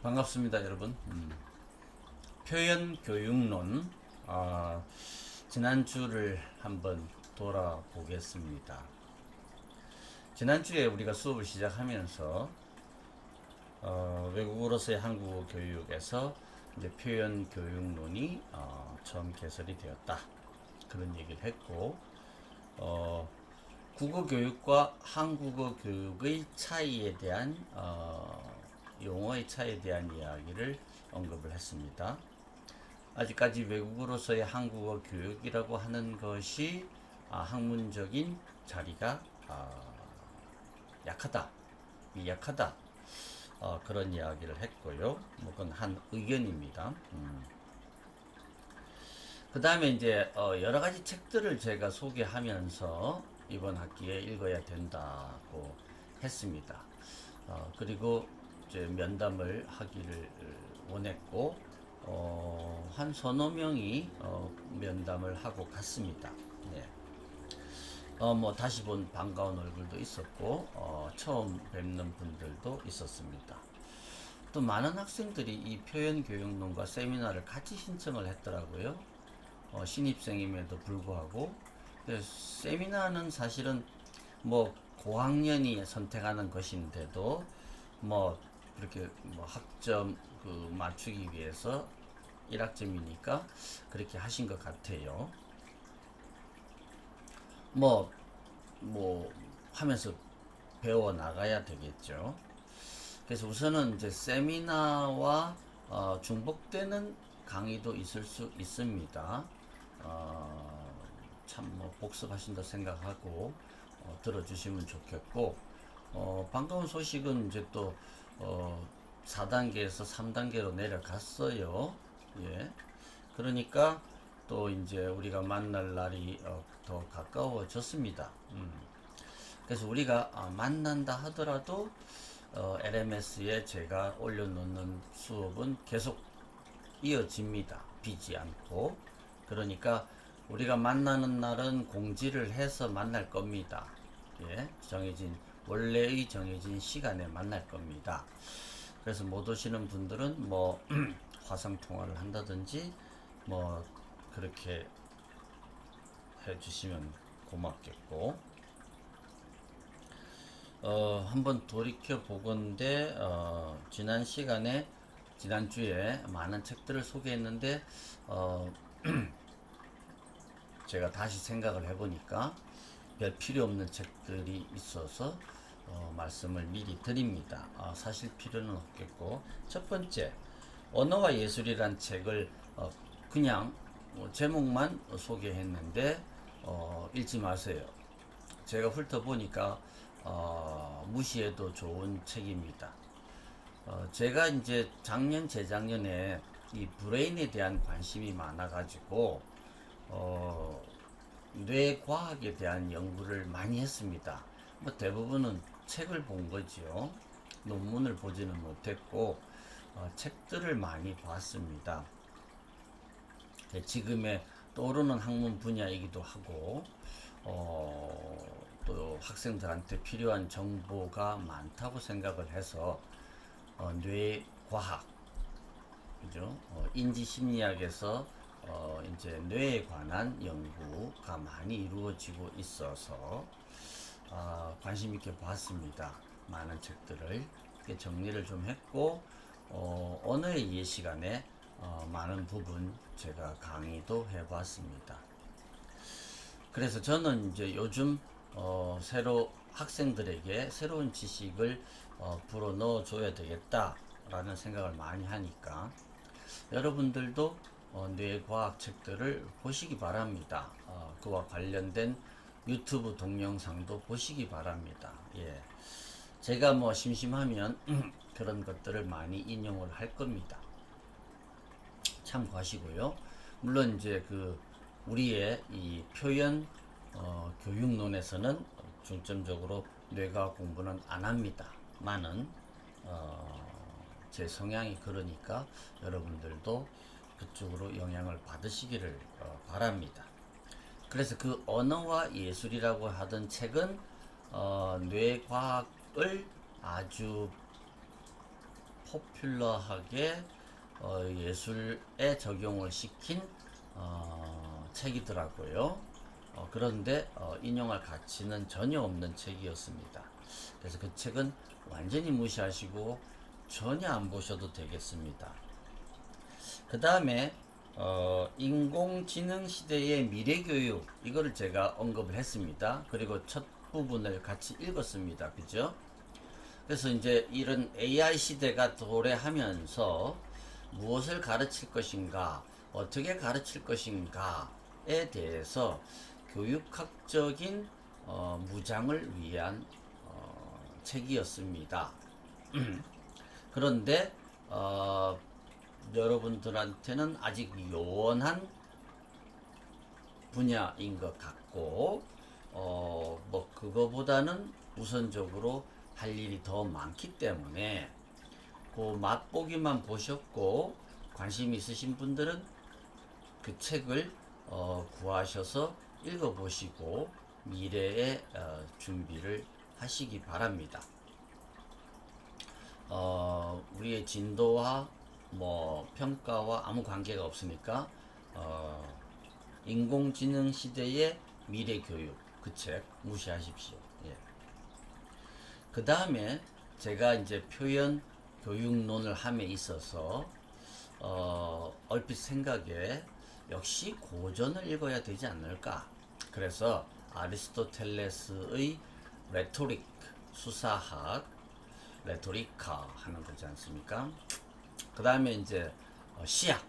반갑습니다, 여러분. 표현 교육론 지난주를 한번 돌아보겠습니다. 지난주에 우리가 수업을 시작하면서 외국어로서의 한국어 교육에서 이제 표현 교육론이 처음 개설이 되었다, 그런 얘기를 했고, 국어 교육과 한국어 교육의 차이에 대한 용어의 차이에 대한 이야기를 언급을 했습니다. 아직까지 외국어로서의 한국어 교육이라고 하는 것이 학문적인 자리가 약하다, 미약하다, 그런 이야기를 했고요. 그건 한 의견입니다. 그 다음에 이제 여러 가지 책들을 제가 소개하면서 이번 학기에 읽어야 된다고 했습니다. 그리고 이제 면담을 하기를 원했고, 한 서너 명이 면담을 하고 갔습니다. 네. 다시 본 반가운 얼굴도 있었고, 처음 뵙는 분들도 있었습니다. 또 많은 학생들이 이 표현교육론과 세미나를 같이 신청을 했더라고요. 신입생임에도 불구하고. 세미나는 사실은 고학년이 선택하는 것인데도 그렇게 학점 맞추기 위해서 1학점이니까 그렇게 하신 것 같아요. 하면서 배워 나가야 되겠죠. 그래서 우선은 이제 세미나와 중복되는 강의도 있을 수 있습니다. 참 복습하신다 생각하고 들어주시면 좋겠고, 반가운 소식은 이제 또 4단계에서 3단계로 내려갔어요. 예. 그러니까 또 이제 우리가 만날 날이 더 가까워졌습니다. 그래서 우리가 만난다 하더라도 LMS에 제가 올려놓는 수업은 계속 이어집니다. 비지 않고. 그러니까 우리가 만나는 날은 공지를 해서 만날 겁니다. 예, 원래의 정해진 시간에 만날 겁니다. 그래서 못 오시는 분들은 화상 통화를 한다든지 그렇게 해주시면 고맙겠고, 한번 돌이켜 보건대 지난주에 많은 책들을 소개했는데 제가 다시 생각을 해보니까 별 필요 없는 책들이 있어서 말씀을 미리 드립니다. 사실 필요는 없겠고, 첫 번째, 언어와 예술이란 책을 그냥 제목만 소개했는데 읽지 마세요. 제가 훑어보니까 무시해도 좋은 책입니다. 제가 이제 작년, 재작년에 이 브레인에 대한 관심이 많아가지고 뇌과학에 대한 연구를 많이 했습니다. 대부분은 책을 본 거지요. 논문을 보지는 못했고 책들을 많이 봤습니다. 지금의 떠오르는 학문 분야이기도 하고, 또 학생들한테 필요한 정보가 많다고 생각을 해서 뇌과학, 그죠? 인지심리학에서 이제 뇌에 관한 연구가 많이 이루어지고 있어서 관심 있게 봤습니다. 많은 책들을 정리를 좀 했고, 언어의 이해 시간에 많은 부분 제가 강의도 해봤습니다. 그래서 저는 이제 요즘 새로 학생들에게 새로운 지식을 불어 넣어 줘야 되겠다라는 생각을 많이 하니까 여러분들도 뇌과학 책들을 보시기 바랍니다. 그와 관련된 유튜브 동영상도 보시기 바랍니다. 예. 제가 심심하면 그런 것들을 많이 인용을 할 겁니다. 참고하시고요. 물론 이제 우리의 이 표현 교육론에서는 중점적으로 뇌과학 공부는 안 합니다. 많은 제 성향이 그러니까 여러분들도 그쪽으로 영향을 받으시기를 바랍니다. 그래서 그 언어와 예술이라고 하던 책은 뇌과학을 아주 포퓰러하게 예술에 적용을 시킨 책이더라고요. 그런데 인용할 가치는 전혀 없는 책이었습니다. 그래서 그 책은 완전히 무시하시고 전혀 안 보셔도 되겠습니다. 그 다음에 인공지능 시대의 미래교육, 이거를 제가 언급을 했습니다. 그리고 첫 부분을 같이 읽었습니다. 그죠? 그래서 이제 이런 AI 시대가 도래하면서 무엇을 가르칠 것인가, 어떻게 가르칠 것인가에 대해서 교육학적인 무장을 위한 책이었습니다. 그런데 여러분들한테는 아직 요원한 분야인 것 같고, 뭐 그거보다는 우선적으로 할 일이 더 많기 때문에 그 맛보기만 보셨고 관심 있으신 분들은 그 책을 구하셔서 읽어보시고 미래의 준비를 하시기 바랍니다. 우리의 진도와 뭐 평가와 아무 관계가 없으니까 인공지능 시대의 미래 교육, 그 책 무시하십시오. 예. 그 다음에 제가 이제 표현 교육론을 함에 있어서 얼핏 생각에 역시 고전을 읽어야 되지 않을까. 그래서 아리스토텔레스의 레토릭, 수사학, 레토리카 하는 거지 않습니까? 그 다음에 이제 시학,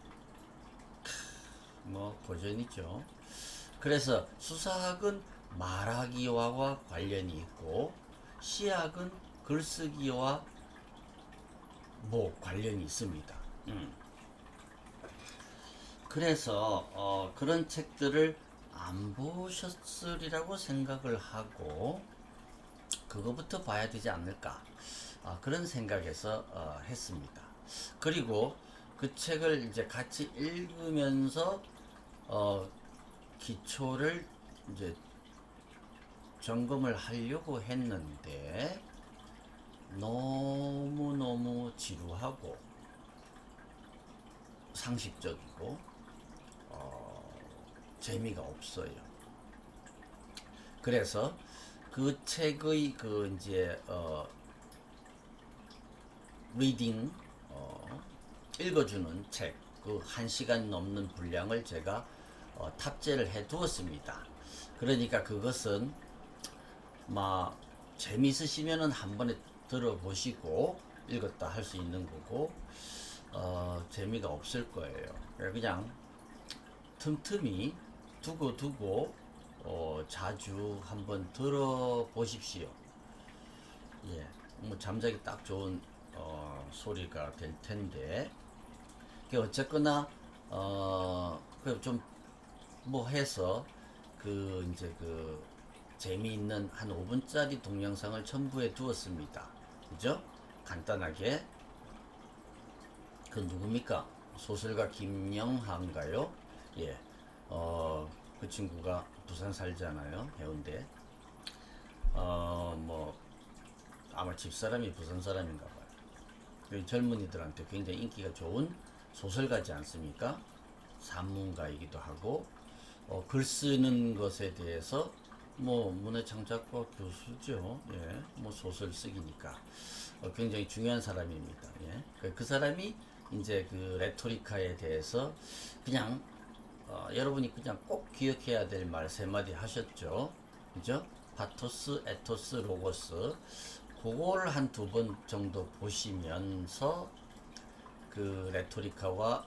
뭐 고전이죠. 그래서 수사학은 말하기와 관련이 있고 시학은 글쓰기와 뭐 관련이 있습니다. 그래서 그런 책들을 안 보셨으리라고 생각을 하고 그거부터 봐야 되지 않을까, 그런 생각에서 했습니다. 그리고 그 책을 이제 같이 읽으면서 기초를 이제 점검을 하려고 했는데 너무너무 지루하고 상식적이고 재미가 없어요. 그래서 그 책의 그 이제 리딩, 읽어주는 책, 그 1시간 넘는 분량을 제가 탑재를 해 두었습니다. 그러니까 그것은 막 재미있으시면은 한 번에 들어보시고 읽었다 할 수 있는 거고 재미가 없을 거예요. 그냥 틈틈이 두고 자주 한번 들어보십시오. 예, 뭐 잠자기 딱 좋은 소리가 될 텐데, 어쨌거나 좀 뭐 해서 그 이제 그 재미있는 한 5분짜리 동영상을 첨부해 두었습니다. 그죠? 간단하게. 그 누굽니까? 소설가 김영하인가요? 예. 그 친구가 부산 살잖아요. 해운대. 뭐 아마 집사람이 부산 사람인가 봐요. 젊은이들한테 굉장히 인기가 좋은 소설가지 않습니까? 산문가이기도 하고 글 쓰는 것에 대해서 뭐 문해창작과 교수죠. 예, 뭐 소설 쓰기니까 굉장히 중요한 사람입니다. 예, 그 사람이 이제 그 레토리카에 대해서 그냥 여러분이 그냥 꼭 기억해야 될 말 세 마디 하셨죠. 그죠? 파토스, 에토스, 로고스. 그걸 한 두 번 정도 보시면서 그 레토리카와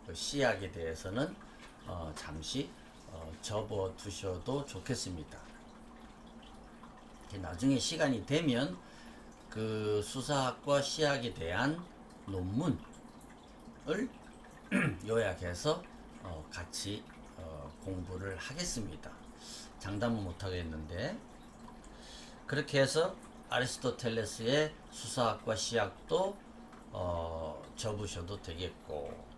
그 시학에 대해서는 잠시 접어 두셔도 좋겠습니다. 나중에 시간이 되면 그 수사학과 시학에 대한 논문을 요약해서 같이 공부를 하겠습니다. 장담은 못 하겠는데, 그렇게 해서 아리스토텔레스의 수사학과 시학도 접으셔도 되겠고,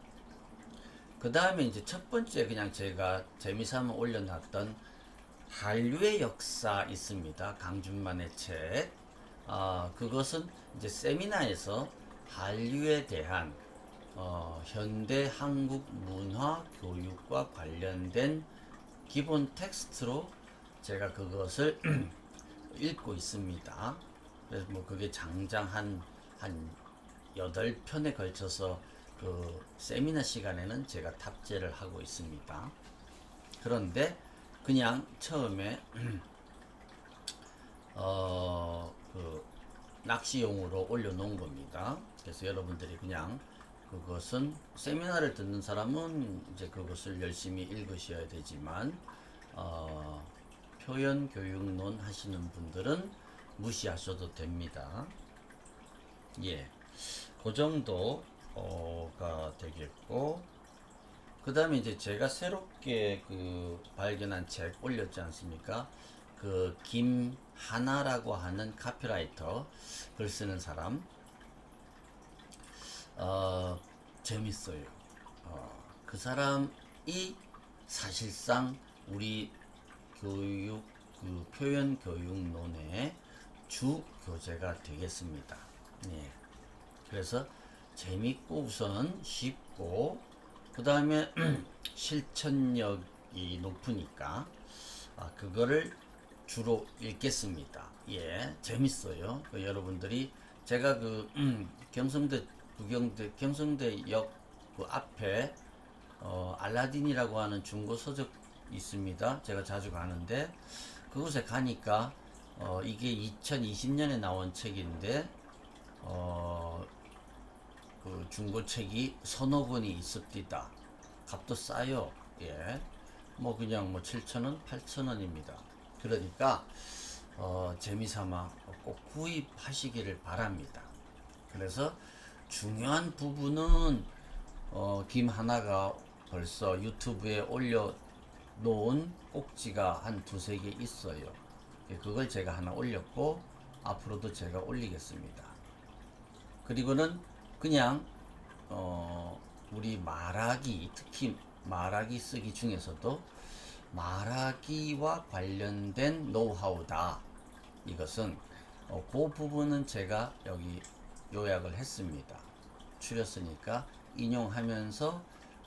그 다음에 이제 첫 번째 그냥 제가 재미삼아 올려놨던 한류의 역사 있습니다. 강준만의 책. 그것은 이제 세미나에서 한류에 대한 현대 한국 문화 교육과 관련된 기본 텍스트로 제가 그것을 읽고 있습니다. 그래서 뭐 그게 장장 한 8편에 걸쳐서 그 세미나 시간에는 제가 탑재를 하고 있습니다. 그런데 그냥 처음에 그 낚시용으로 올려놓은 겁니다. 그래서 여러분들이 그냥 그것은 세미나를 듣는 사람은 이제 그것을 열심히 읽으셔야 되지만 표현 교육론 하시는 분들은 무시하셔도 됩니다. 예, 그 정도가 되겠고, 그 다음에 이제 제가 새롭게 그 발견한 책 올렸지 않습니까? 그 김하나라고 하는 카피라이터, 글 쓰는 사람, 재밌어요. 그 사람이 사실상 우리 교육 그 표현 교육론의 주 교재가 되겠습니다. 예. 그래서 재밌고 우선 쉽고 그 다음에 실천력이 높으니까 그거를 주로 읽겠습니다. 예, 재밌어요. 여러분들이 제가 그 경성대 경성대역 그 앞에 알라딘이라고 하는 중고 서적 있습니다. 제가 자주 가는데 그곳에 가니까 이게 2020년에 나온 책인데 그 중고책이 서너 권이 있습니다. 값도 싸요. 예. 뭐 그냥 뭐 7,000원, 8,000원입니다. 그러니까 재미삼아 꼭 구입하시기를 바랍니다. 그래서 중요한 부분은 김하나가 벌써 유튜브에 올려놓은 꼭지가 한 두세 개 있어요. 그걸 제가 하나 올렸고 앞으로도 제가 올리겠습니다. 그리고는 그냥 우리 말하기, 특히 말하기 쓰기 중에서도 말하기와 관련된 노하우다. 이것은 그 부분은 제가 여기 요약을 했습니다. 추렸으니까 인용하면서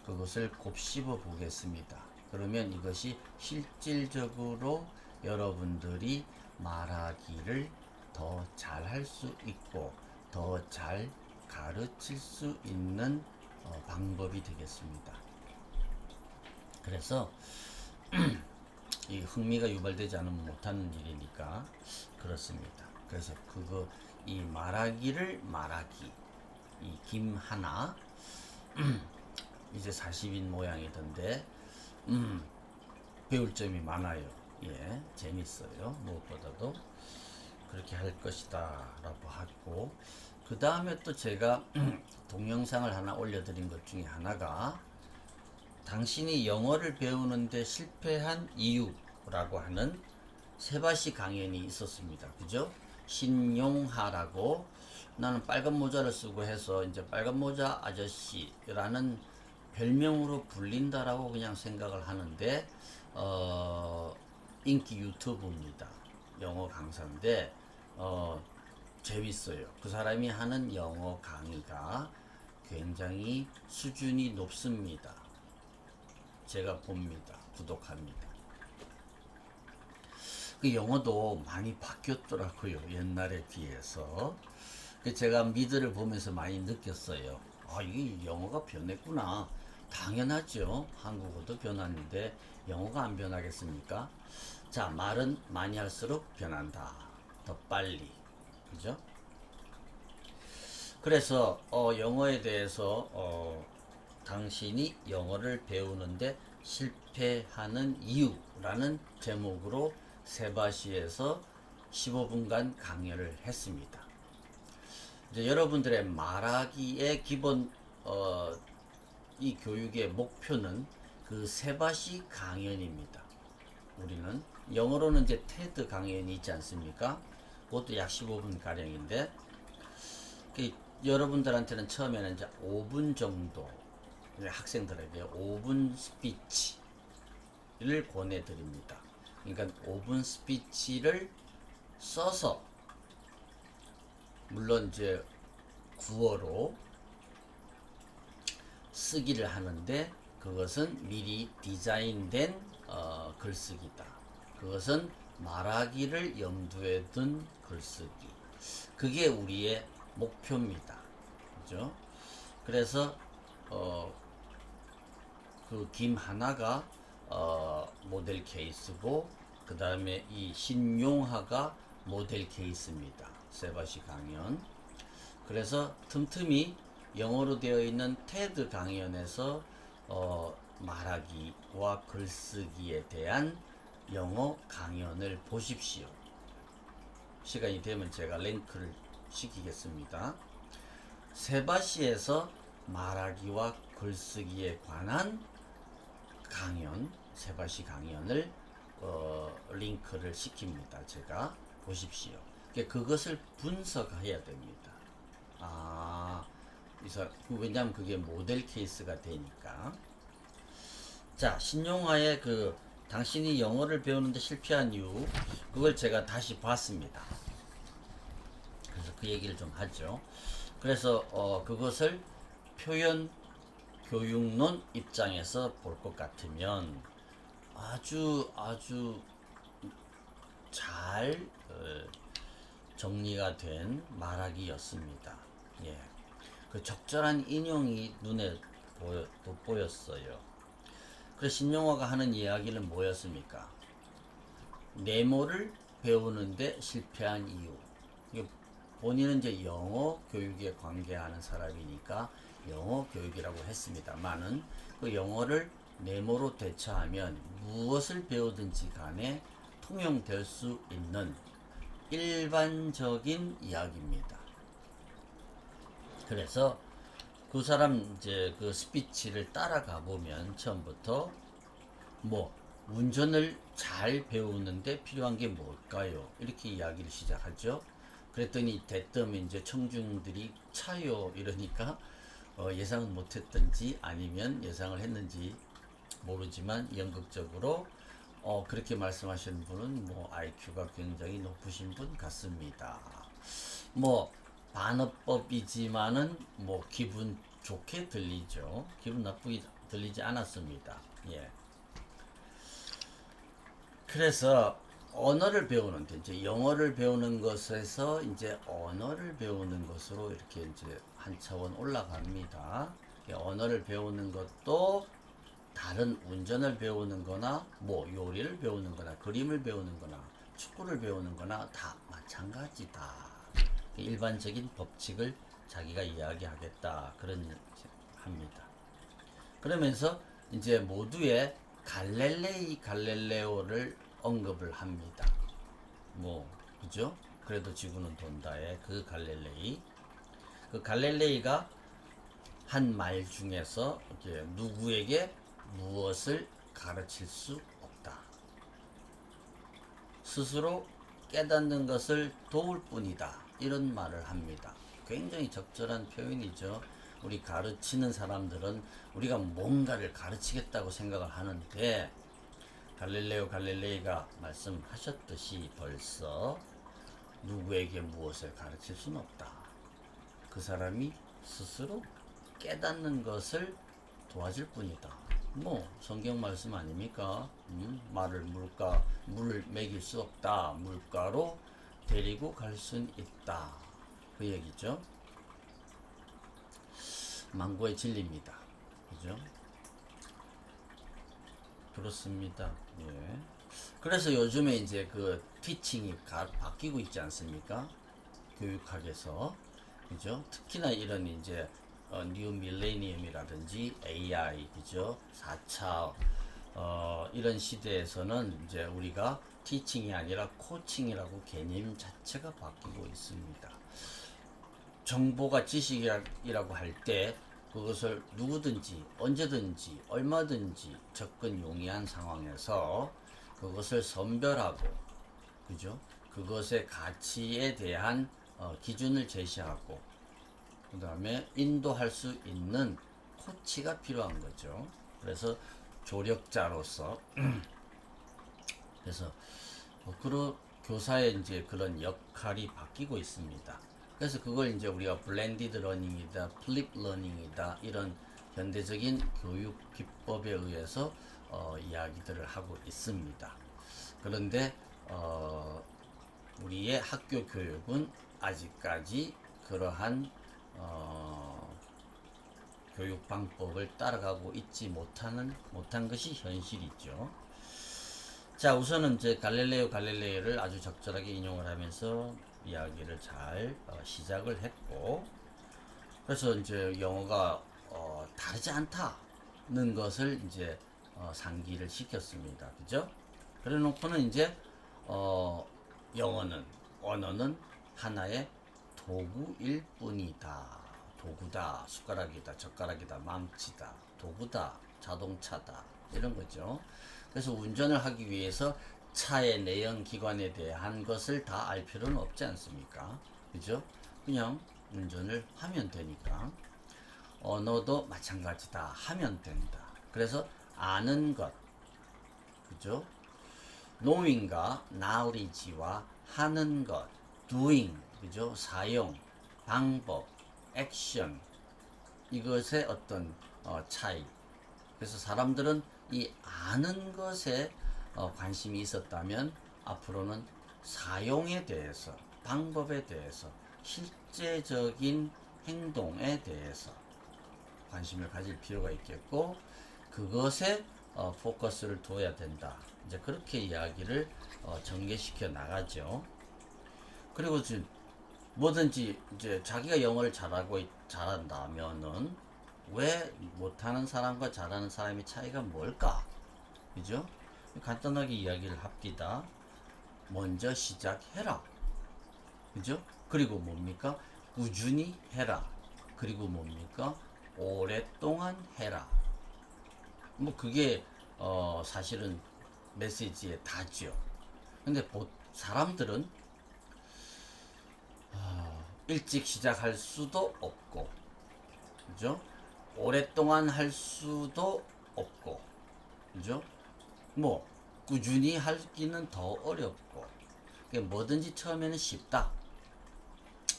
그것을 곱씹어 보겠습니다. 그러면 이것이 실질적으로 여러분들이 말하기를 더 잘할 수 있고 더 잘 가르칠 수 있는 방법이 되겠습니다. 그래서 이 흥미가 유발되지 않으면 못하는 일이니까 그렇습니다. 그래서 이 말하기를 말하기 이 김하나 이제 40인 모양이던데 배울 점이 많아요. 예, 재밌어요. 무엇보다도 그렇게 할 것이다 라고 하고, 그 다음에 또 제가 동영상을 하나 올려드린 것 중에 하나가 당신이 영어를 배우는데 실패한 이유라고 하는 세바시 강연이 있었습니다. 그죠? 신용하라고, 나는 빨간 모자를 쓰고 해서 이제 빨간 모자 아저씨라는 별명으로 불린다라고 그냥 생각을 하는데 인기 유튜브입니다. 영어 강사인데 재밌어요. 그 사람이 하는 영어 강의가 굉장히 수준이 높습니다. 제가 봅니다. 구독합니다. 그 영어도 많이 바뀌었더라고요. 옛날에 비해서. 제가 미드를 보면서 많이 느꼈어요. 이게 영어가 변했구나. 당연하죠. 한국어도 변하는데 영어가 안 변하겠습니까? 자, 말은 많이 할수록 변한다. 더 빨리. 그죠? 그래서 영어에 대해서 당신이 영어를 배우는데 실패하는 이유라는 제목으로 세바시에서 15분간 강연을 했습니다. 이제 여러분들의 말하기의 기본 이 교육의 목표는 그 세바시 강연입니다. 우리는 영어로는 이제 테드 강연이 있지 않습니까? 그것도 약 15분 가량인데 여러분들한테는 처음에는 이제 5분 정도 학생들에게 5분 스피치를 권해드립니다. 그러니까 5분 스피치를 써서, 물론 이제 구어로 쓰기를 하는데 그것은 미리 디자인된 글쓰기다. 그것은 말하기를 염두에 둔 글쓰기. 그게 우리의 목표입니다. 그죠? 그래서 그 김하나가 모델 케이스고 그 다음에 이 신용하가 모델 케이스입니다. 세바시 강연. 그래서 틈틈이 영어로 되어 있는 테드 강연에서 말하기와 글쓰기에 대한 영어 강연을 보십시오. 시간이 되면 제가 링크를 시키겠습니다. 세바시에서 말하기와 글쓰기에 관한 강연, 세바시 강연을 링크를 시킵니다. 제가 보십시오. 그것을 분석해야 됩니다. 왜냐하면 그게 모델 케이스가 되니까. 자, 신용화의 당신이 영어를 배우는데 실패한 이유, 그걸 제가 다시 봤습니다. 그래서 그 얘기를 좀 하죠. 그래서 그것을 표현 교육론 입장에서 볼 것 같으면 아주 잘 정리가 된 말하기였습니다. 예. 그 적절한 인용이 눈에 돋보였어요. 그래서 신용화가 하는 이야기는 뭐였습니까? 네모를 배우는데 실패한 이유. 본인은 이제 영어 교육에 관계하는 사람이니까 영어 교육이라고 했습니다만은 그 영어를 네모로 대처하면 무엇을 배우든지 간에 통용될 수 있는 일반적인 이야기입니다. 그래서 그 사람 이제 그 스피치를 따라가 보면 처음부터 운전을 잘 배우는데 필요한 게 뭘까요? 이렇게 이야기를 시작하죠. 그랬더니 대뜸 이제 청중들이 차요 이러니까 예상은 못했던지 아니면 예상을 했는지 모르지만 연극적으로 그렇게 말씀하시는 분은 IQ가 굉장히 높으신 분 같습니다. 반어법이지만은 기분 좋게 들리죠. 기분 나쁘게 들리지 않았습니다. 예. 그래서 언어를 배우는데 이제 영어를 배우는 것에서 이제 언어를 배우는 것으로 이렇게 이제 한 차원 올라갑니다. 언어를 배우는 것도 다른 운전을 배우는 거나 요리를 배우는 거나 그림을 배우는 거나 축구를 배우는 거나 다 마찬가지다. 일반적인 법칙을 자기가 이야기하겠다 그런 합니다. 그러면서 이제 모두의 갈릴레오를 언급을 합니다. 그죠? 그래도 지구는 돈다의 그 갈릴레이가 한 말 중에서 이제 누구에게 무엇을 가르칠 수 없다. 스스로 깨닫는 것을 도울 뿐이다. 이런 말을 합니다. 굉장히 적절한 표현이죠. 우리 가르치는 사람들은 우리가 뭔가를 가르치겠다고 생각을 하는데 갈릴레이가 말씀하셨듯이 벌써 누구에게 무엇을 가르칠 수는 없다. 그 사람이 스스로 깨닫는 것을 도와줄 뿐이다. 성경 말씀 아닙니까? 물을 먹일 수 없다. 물가로 데리고 갈 순 있다. 그 얘기죠. 망고의 진리입니다. 그죠? 그렇습니다. 예. 그래서 요즘에 이제 그 티칭이 바뀌고 있지 않습니까? 교육학에서. 그죠? 특히나 이런 이제 뉴 밀레니엄이라든지 AI, 그죠? 4차 이런 시대에서는 이제 우리가 티칭이 아니라 코칭이라고 개념 자체가 바뀌고 있습니다. 정보가 지식이라고 할 때 그것을 누구든지 언제든지 얼마든지 접근 용이한 상황에서 그것을 선별하고, 그죠? 그것의 가치에 대한 기준을 제시하고 그 다음에 인도할 수 있는 코치가 필요한 거죠. 그래서 조력자로서 그래서 교사의 이제 그런 역할이 바뀌고 있습니다. 그래서 그걸 이제 우리가 블렌디드 러닝이다, 플립 러닝이다 이런 현대적인 교육 기법에 의해서 이야기들을 하고 있습니다. 그런데 우리의 학교 교육은 아직까지 그러한 교육 방법을 따라가고 있지 못한 것이 현실이죠. 자, 우선은 이제 갈릴레오를 아주 적절하게 인용을 하면서 이야기를 잘 시작을 했고, 그래서 이제 영어가 다르지 않다는 것을 이제 상기를 시켰습니다. 그죠? 그래 놓고는 이제 영어는 언어는 하나의 도구일 뿐이다. 도구다, 숟가락이다, 젓가락이다, 망치다, 도구다, 자동차다 이런 거죠. 그래서 운전을 하기 위해서 차의 내연 기관에 대한 것을 다 알 필요는 없지 않습니까? 그죠? 그냥 운전을 하면 되니까. 언어도 마찬가지다. 하면 된다. 그래서 아는 것, 그죠? knowing과 knowledge와 하는 것, doing, 그죠? 사용, 방법, 액션, 이것의 어떤 차이. 그래서 사람들은 이 아는 것에 관심이 있었다면 앞으로는 사용에 대해서, 방법에 대해서, 실제적인 행동에 대해서 관심을 가질 필요가 있겠고, 그것에 포커스를 둬야 된다. 이제 그렇게 이야기를 전개시켜 나가죠. 그리고 지금 뭐든지 이제 자기가 영어를 잘한다면은 왜 못하는 사람과 잘하는 사람의 차이가 뭘까? 그죠? 간단하게 이야기를 합니다. 먼저 시작해라. 그죠? 그리고 뭡니까? 꾸준히 해라. 그리고 뭡니까? 오랫동안 해라. 뭐 그게 사실은 메시지의 다죠. 근데 사람들은 일찍 시작할 수도 없고, 그죠? 오랫동안 할 수도 없고, 그죠? 뭐 꾸준히 하기는 더 어렵고, 뭐든지 처음에는 쉽다.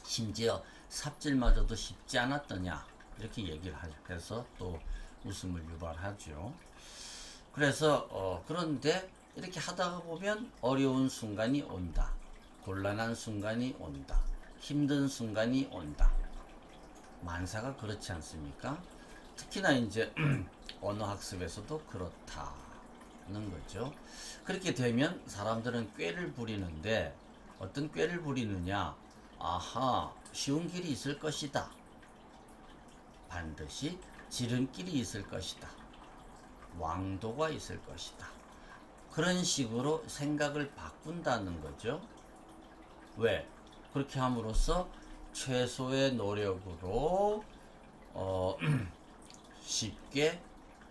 심지어 삽질마저도 쉽지 않았더냐 이렇게 얘기를 해서 또 웃음을 유발하죠. 그래서 그런데 이렇게 하다가 보면 어려운 순간이 온다. 곤란한 순간이 온다. 힘든 순간이 온다. 만사가 그렇지 않습니까? 특히나 이제 언어 학습에서도 그렇다는 거죠. 그렇게 되면 사람들은 꾀를 부리는데 어떤 꾀를 부리느냐? 아하, 쉬운 길이 있을 것이다. 반드시 지름길이 있을 것이다. 왕도가 있을 것이다. 그런 식으로 생각을 바꾼다는 거죠. 왜? 그렇게 함으로써 최소의 노력으로 쉽게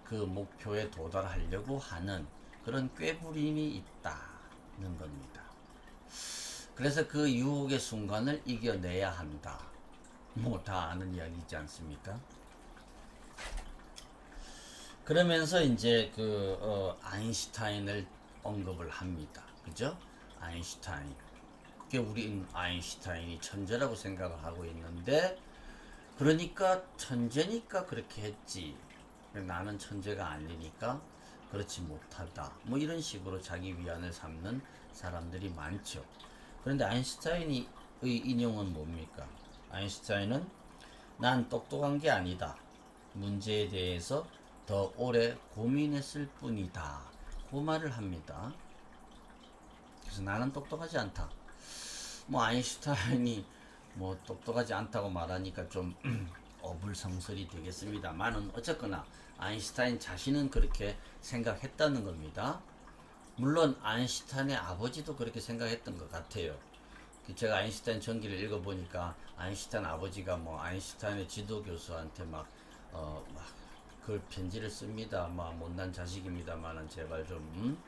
그 목표에 도달하려고 하는 그런 꾀부림이 있다는 겁니다. 그래서 그 유혹의 순간을 이겨내야 한다. 뭐 다 아는 이야기지 않습니까? 그러면서 이제 아인슈타인을 언급을 합니다. 그죠? 아인슈타인. 우리 아인슈타인이 천재라고 생각을 하고 있는데, 그러니까 천재니까 그렇게 했지. 나는 천재가 아니니까 그렇지 못하다. 뭐 이런 식으로 자기 위안을 삼는 사람들이 많죠. 그런데 아인슈타인의 인용은 뭡니까? 아인슈타인은 난 똑똑한 게 아니다. 문제에 대해서 더 오래 고민했을 뿐이다. 그 말을 합니다. 그래서 나는 똑똑하지 않다. 뭐 아인슈타인이 뭐 똑똑하지 않다고 말하니까 좀 어불성설이 되겠습니다만은 어쨌거나 아인슈타인 자신은 그렇게 생각했다는 겁니다. 물론 아인슈타인의 아버지도 그렇게 생각했던 것 같아요. 제가 아인슈타인 전기를 읽어보니까 아인슈타인 아버지가 뭐 아인슈타인의 지도교수한테 막 그 편지를 씁니다. 막 못난 자식입니다만은 제발 좀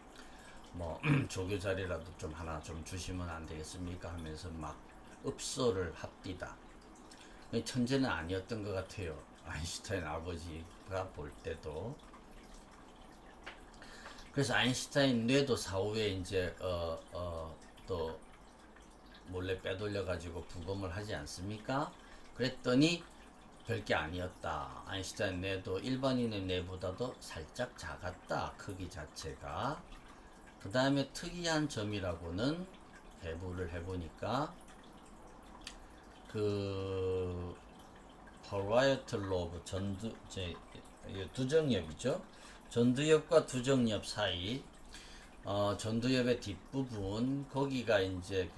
뭐 조교 자리라도 좀 하나 좀 주시면 안 되겠습니까? 하면서 막 읍소를 합디다. 천재는 아니었던 것 같아요. 아인슈타인 아버지가 볼 때도. 그래서 아인슈타인 뇌도 사후에 이제 또 몰래 빼돌려 가지고 부검을 하지 않습니까? 그랬더니 별게 아니었다. 아인슈타인 뇌도 일반인의 뇌보다도 살짝 작았다. 크기 자체가. 그 다음에 특이한 점이라고는 배부를 해보니까 그 퍼라이어틀 로브 두정엽이죠. 전두엽과 두정엽 사이 전두엽의 뒷부분 거기가 이제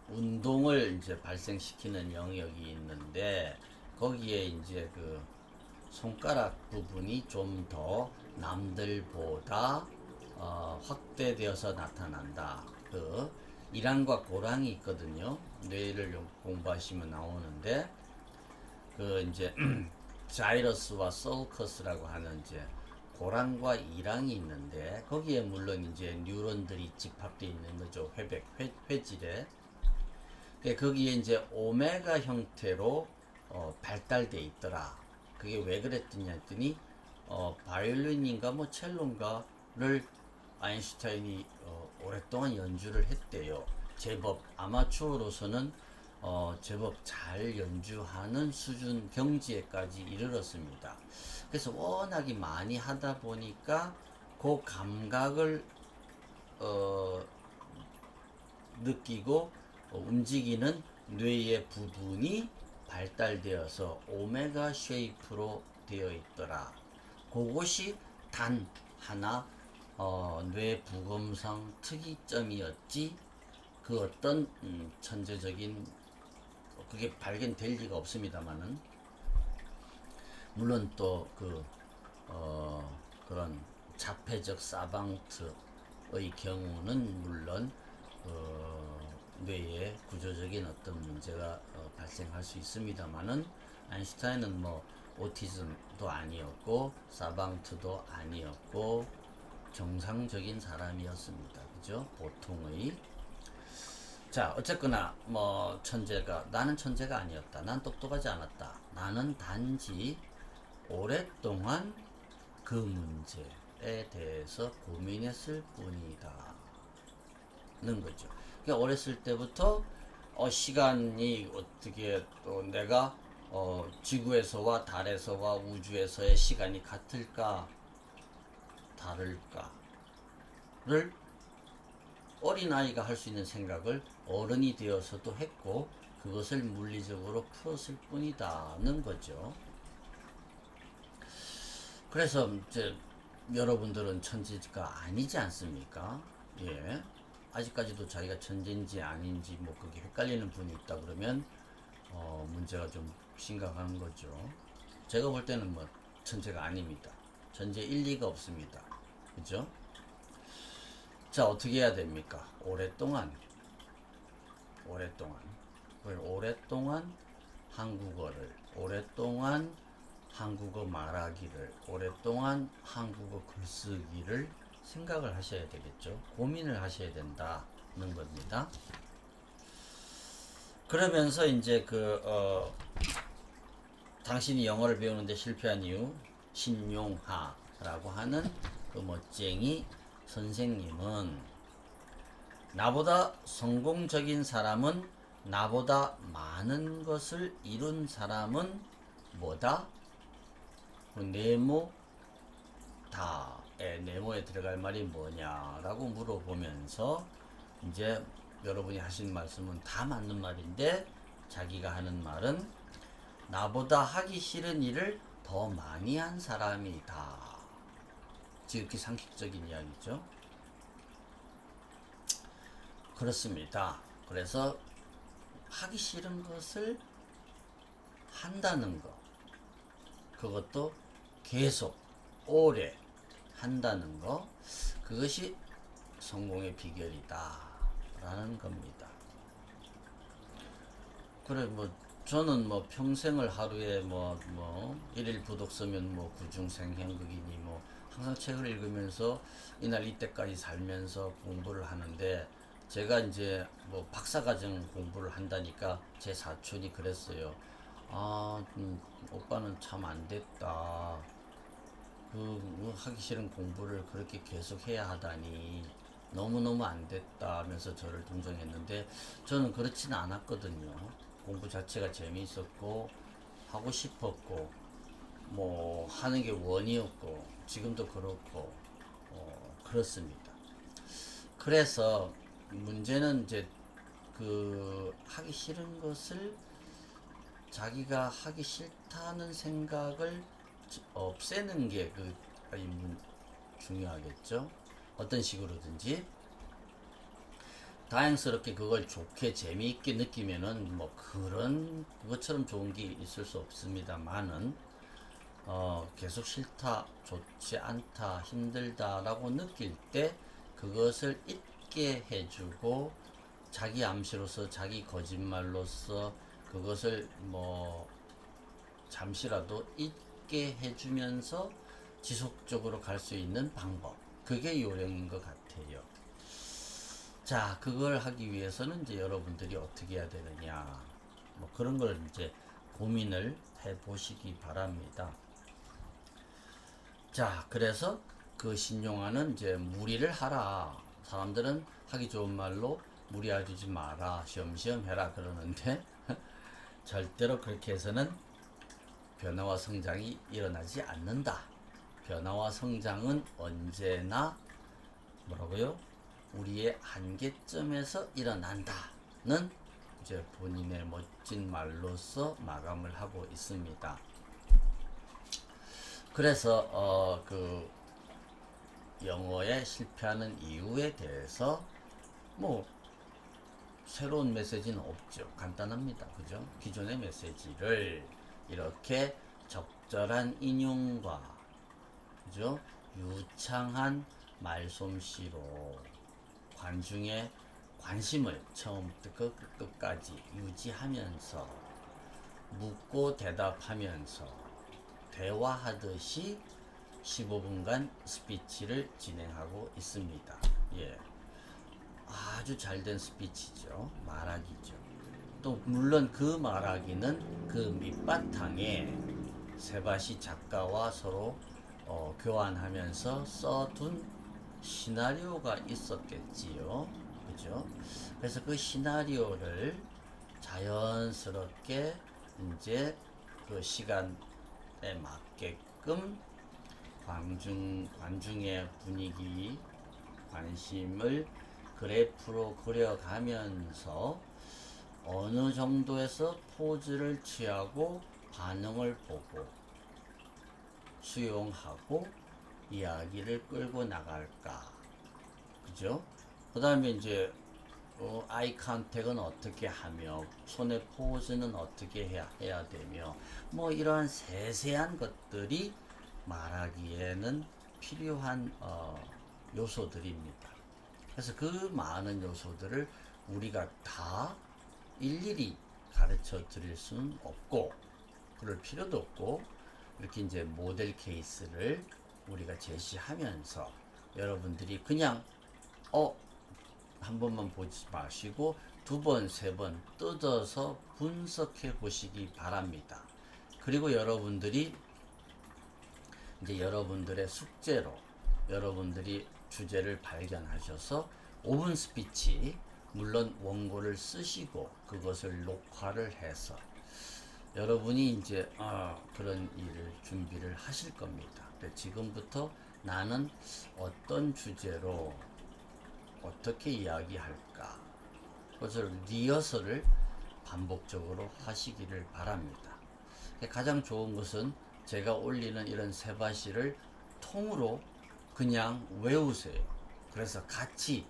운동을 이제 발생시키는 영역이 있는데 거기에 이제 그 손가락 부분이 좀 더 남들보다 확대되어서 나타난다. 그 이란과 고랑이 있거든요. 뇌를 공부하시면 나오는데 그 이제 자이러스와 서커스라고 하는 이제 고랑과 이랑이 있는데 거기에 물론 이제 뉴런들이 집합되어 있는 거죠. 회질에. 거기에 이제 오메가 형태로 발달돼 있더라. 그게 왜 그랬더니 했더니 바이올린인가 뭐 첼로인가를 아인슈타인이 오랫동안 연주를 했대요. 제법 아마추어로서는 제법 잘 연주하는 수준 경지에까지 이르렀습니다. 그래서 워낙에 많이 하다 보니까 그 감각을 느끼고 움직이는 뇌의 부분이 발달되어서 오메가 쉐이프로 되어 있더라. 그것이 단 하나 뇌 부검상 특이점이었지 그 어떤 천재적인 그게 발견될 리가 없습니다만은 물론 또 그런 자폐적 사방트의 경우는 물론 뇌에 구조적인 어떤 문제가 발생할 수 있습니다만은 아인슈타인은 뭐 오티즘도 아니었고 사방트도 아니었고 정상적인 사람이었습니다. 그죠? 보통의. 자, 어쨌거나 뭐 나는 천재가 아니었다. 난 똑똑하지 않았다. 나는 단지 오랫동안 그 문제에 대해서 고민했을 뿐이다. 는 거죠. 그러니까 어렸을 때부터 시간이 어떻게 또 내가 지구에서와 달에서와 우주에서의 시간이 같을까 다를까를 어린아이가 할 수 있는 생각을 어른이 되어서도 했고 그것을 물리적으로 풀었을 뿐이다는 거죠. 그래서 이제 여러분들은 천재가 아니지 않습니까? 예. 아직까지도 자기가 천재인지 아닌지 뭐 그게 헷갈리는 분이 있다 그러면 문제가 좀 심각한 거죠. 제가 볼 때는 뭐 천재가 아닙니다. 천재 일리가 없습니다. 그죠? 자, 어떻게 해야 됩니까? 오랫동안 한국어를, 오랫동안 한국어 말하기를, 오랫동안 한국어 글쓰기를 생각을 하셔야 되겠죠. 고민을 하셔야 된다는 겁니다. 그러면서 이제 당신이 영어를 배우는데 실패한 이유, 신용하라고 하는 그 멋쟁이 선생님은 나보다 성공적인 사람은 나보다 많은 것을 이룬 사람은 뭐다? 네모다의 네모에 들어갈 말이 뭐냐라고 물어보면서 이제 여러분이 하신 말씀은 다 맞는 말인데 자기가 하는 말은 나보다 하기 싫은 일을 더 많이 한 사람이다. 지극히 상식적인 이야기죠. 그렇습니다. 그래서 하기 싫은 것을 한다는 것, 그것도 계속 오래 한다는 것, 그것이 성공의 비결이다 라는 겁니다. 그래 뭐 저는 뭐 평생을 하루에 일일 부독 쓰면 뭐 구중생행극이니 뭐 항상 책을 읽으면서 이날 이때까지 살면서 공부를 하는데 제가 이제 뭐 박사과정 공부를 한다니까 제 사촌이 그랬어요. 오빠는 참 안 됐다. 하기 싫은 공부를 그렇게 계속 해야 하다니. 너무너무 안 됐다 하면서 저를 동정했는데 저는 그렇지는 않았거든요. 공부 자체가 재미있었고 하고 싶었고 뭐 하는 게 원이었고 지금도 그렇고 그렇습니다. 그래서 문제는 이제 그 하기 싫은 것을 자기가 하기 싫다는 생각을 없애는 게 중요하겠죠. 어떤 식으로든지 다행스럽게 그걸 좋게 재미있게 느끼면은 뭐 그것처럼 좋은 게 있을 수 없습니다만은 계속 싫다, 좋지 않다, 힘들다라고 느낄 때 그것을 잊게 해주고 자기 암시로서 자기 거짓말로서 그것을 뭐 잠시라도 잊게 해주면서 지속적으로 갈 수 있는 방법. 그게 요령인 것 같아요. 자, 그걸 하기 위해서는 이제 여러분들이 어떻게 해야 되느냐. 뭐 그런 걸 이제 고민을 해 보시기 바랍니다. 자, 그래서 그 신용화는 이제 무리를 하라. 사람들은 하기 좋은 말로 무리하지 마라. 쉬엄쉬엄 해라 그러는데 절대로 그렇게 해서는 변화와 성장이 일어나지 않는다. 변화와 성장은 언제나 뭐라고요? 우리의 한계점에서 일어난다는 이제 본인의 멋진 말로서 마감을 하고 있습니다. 그래서 그 영어에 실패하는 이유에 대해서 뭐 새로운 메시지는 없죠. 간단합니다. 그죠? 기존의 메시지를 이렇게 적절한 인용과 그죠? 유창한 말솜씨로 관중의 관심을 처음부터 끝까지 유지하면서 묻고 대답하면서 대화하듯이 15분간 스피치를 진행하고 있습니다. 예. 아주 잘된 스피치죠. 말하기죠. 또 물론 그 말하기는 그 밑바탕에 세바시 작가와 서로 교환하면서 써둔 시나리오가 있었겠지요. 그죠? 그래서 그 시나리오를 자연스럽게 이제 그 시간에 맞게끔 관중의 분위기, 관심을 그래프로 그려가면서 어느 정도에서 포즈를 취하고 반응을 보고 수용하고 이야기를 끌고 나갈까. 그죠? 그 다음에 이제 아이 컨택은 어떻게 하며 손의 포즈는 어떻게 해야 되며 뭐 이러한 세세한 것들이 말하기에는 필요한 요소들입니다. 그래서 그 많은 요소들을 우리가 다 일일이 가르쳐 드릴 수는 없고 그럴 필요도 없고 이렇게 이제 모델 케이스를 우리가 제시하면서 여러분들이 그냥 한 번만 보지 마시고 두 번, 세 번 뜯어서 분석해 보시기 바랍니다. 그리고 여러분들이 이제 여러분들의 숙제로 여러분들이 주제를 발견하셔서 5분 스피치 물론 원고를 쓰시고 그것을 녹화를 해서 여러분이 이제 그런 일을 준비를 하실 겁니다. 지금부터 나는 어떤 주제로 어떻게 이야기할까 그것을 리허설을 반복적으로 하시기를 바랍니다. 가장 좋은 것은 제가 올리는 이런 세바시를 통으로 그냥 외우세요. 그래서 같이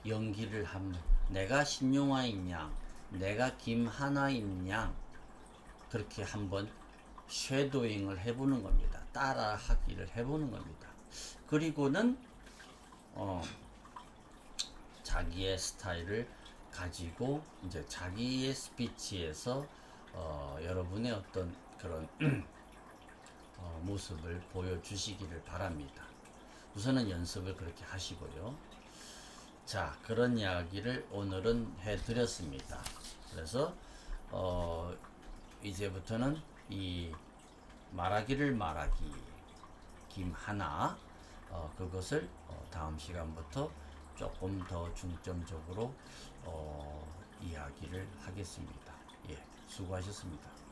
연기를 하면 내가 신용화인 양, 내가 김하나인 양 그렇게 한번 쉐도잉을 해보는 겁니다. 따라하기를 해보는 겁니다. 그리고는 자기의 스타일을 가지고 이제 자기의 스피치에서 여러분의 어떤 그런 모습을 보여주시기를 바랍니다. 우선은 연습을 그렇게 하시고요. 자, 그런 이야기를 오늘은 해드렸습니다. 그래서 이제부터는 이 말하기를 말하기 김하나 그것을 다음 시간부터 조금 더 중점적으로 이야기를 하겠습니다. 예, 수고하셨습니다.